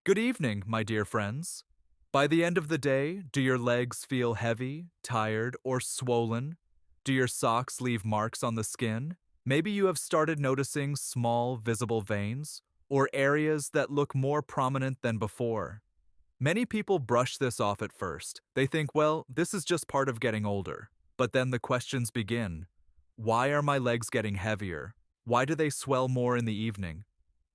Good evening, my dear friends. By the end of the day, do your legs feel heavy, tired, or swollen? Do your socks leave marks on the skin? Maybe you have started noticing small, visible veins, or areas that look more prominent than before. Many people brush this off at first. They think, well, this is just part of getting older. But then the questions begin. Why are my legs getting heavier? Why do they swell more in the evening?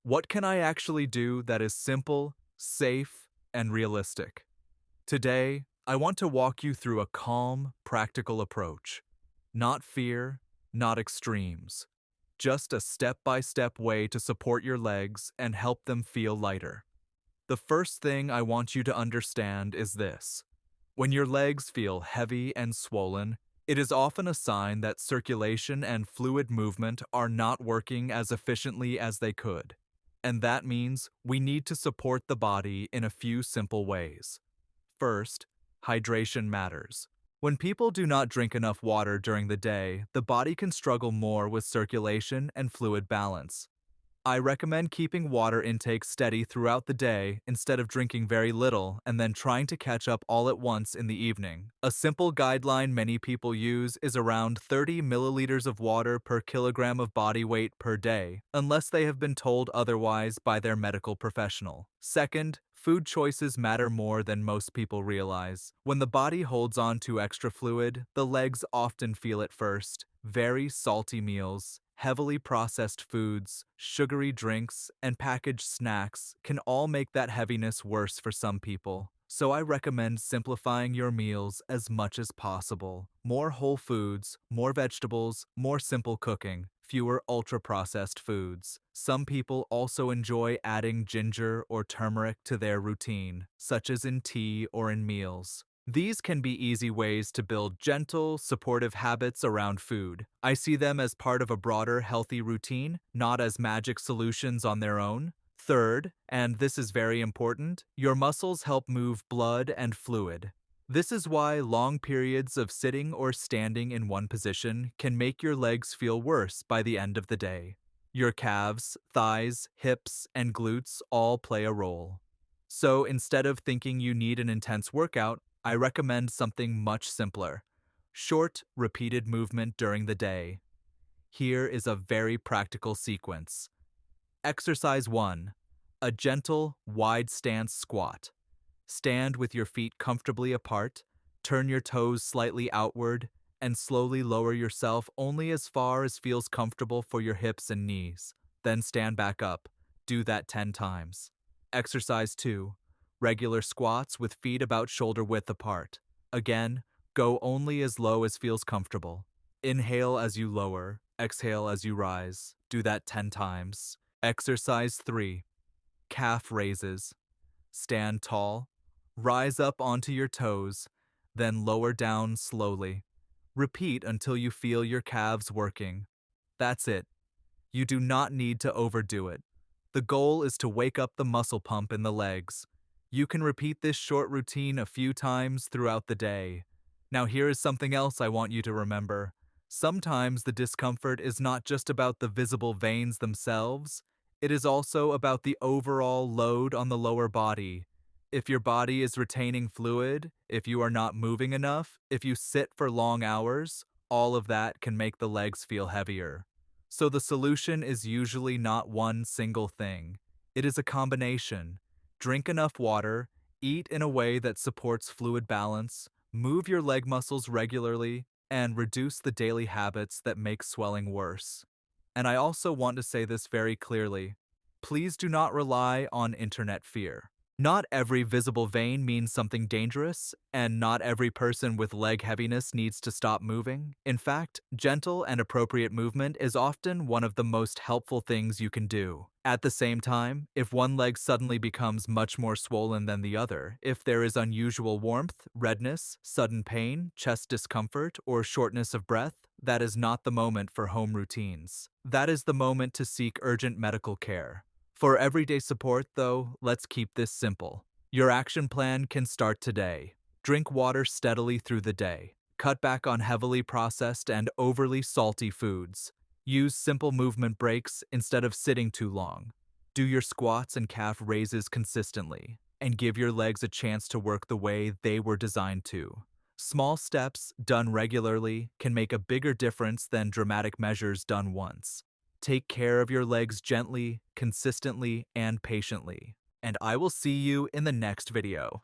What can I actually do that is simple, safe, and realistic? Today, I want to walk you through a calm, practical approach. Not fear, not extremes. Just a step-by-step way to support your legs and help them feel lighter. The first thing I want you to understand is this. When your legs feel heavy and swollen, it is often a sign that circulation and fluid movement are not working as efficiently as they could. And that means we need to support the body in a few simple ways. First, hydration matters. When people do not drink enough water during the day, the body can struggle more with circulation and fluid balance. I recommend keeping water intake steady throughout the day instead of drinking very little and then trying to catch up all at once in the evening. A simple guideline many people use is around 30 milliliters of water per kilogram of body weight per day, unless they have been told otherwise by their medical professional. Second, food choices matter more than most people realize. When the body holds on to extra fluid, the legs often feel it first. Very salty meals, heavily processed foods, sugary drinks, and packaged snacks can all make that heaviness worse for some people. So I recommend simplifying your meals as much as possible. More whole foods, more vegetables, more simple cooking, fewer ultra-processed foods. Some people also enjoy adding ginger or turmeric to their routine, such as in tea or in meals. These can be easy ways to build gentle, supportive habits around food. I see them as part of a broader, healthy routine, not as magic solutions on their own. Third, and this is very important, your muscles help move blood and fluid. This is why long periods of sitting or standing in one position can make your legs feel worse by the end of the day. Your calves, thighs, hips, and glutes all play a role. So instead of thinking you need an intense workout, I recommend something much simpler. Short, repeated movement during the day. Here is a very practical sequence. Exercise 1. A gentle, wide stance squat. Stand with your feet comfortably apart, turn your toes slightly outward, and slowly lower yourself only as far as feels comfortable for your hips and knees. Then stand back up. Do that 10 times. Exercise 2. Regular squats with feet about shoulder width apart. Again, go only as low as feels comfortable. Inhale as you lower, exhale as you rise. Do that 10 times. Exercise 3. Calf raises. Stand tall, rise up onto your toes, then lower down slowly. Repeat until you feel your calves working. That's it. You do not need to overdo it. The goal is to wake up the muscle pump in the legs. You can repeat this short routine a few times throughout the day. Now here is something else I want you to remember. Sometimes the discomfort is not just about the visible veins themselves, it is also about the overall load on the lower body. If your body is retaining fluid, if you are not moving enough, if you sit for long hours, all of that can make the legs feel heavier. So the solution is usually not one single thing. It is a combination. Drink enough water, eat in a way that supports fluid balance, move your leg muscles regularly, and reduce the daily habits that make swelling worse. And I also want to say this very clearly. Please do not rely on internet fear. Not every visible vein means something dangerous, and not every person with leg heaviness needs to stop moving. In fact, gentle and appropriate movement is often one of the most helpful things you can do. At the same time, if one leg suddenly becomes much more swollen than the other, if there is unusual warmth, redness, sudden pain, chest discomfort, or shortness of breath, that is not the moment for home routines. That is the moment to seek urgent medical care. For everyday support, though, let's keep this simple. Your action plan can start today. Drink water steadily through the day. Cut back on heavily processed and overly salty foods. Use simple movement breaks instead of sitting too long. Do your squats and calf raises consistently, and give your legs a chance to work the way they were designed to. Small steps done regularly can make a bigger difference than dramatic measures done once. Take care of your legs gently, consistently, and patiently. And I will see you in the next video.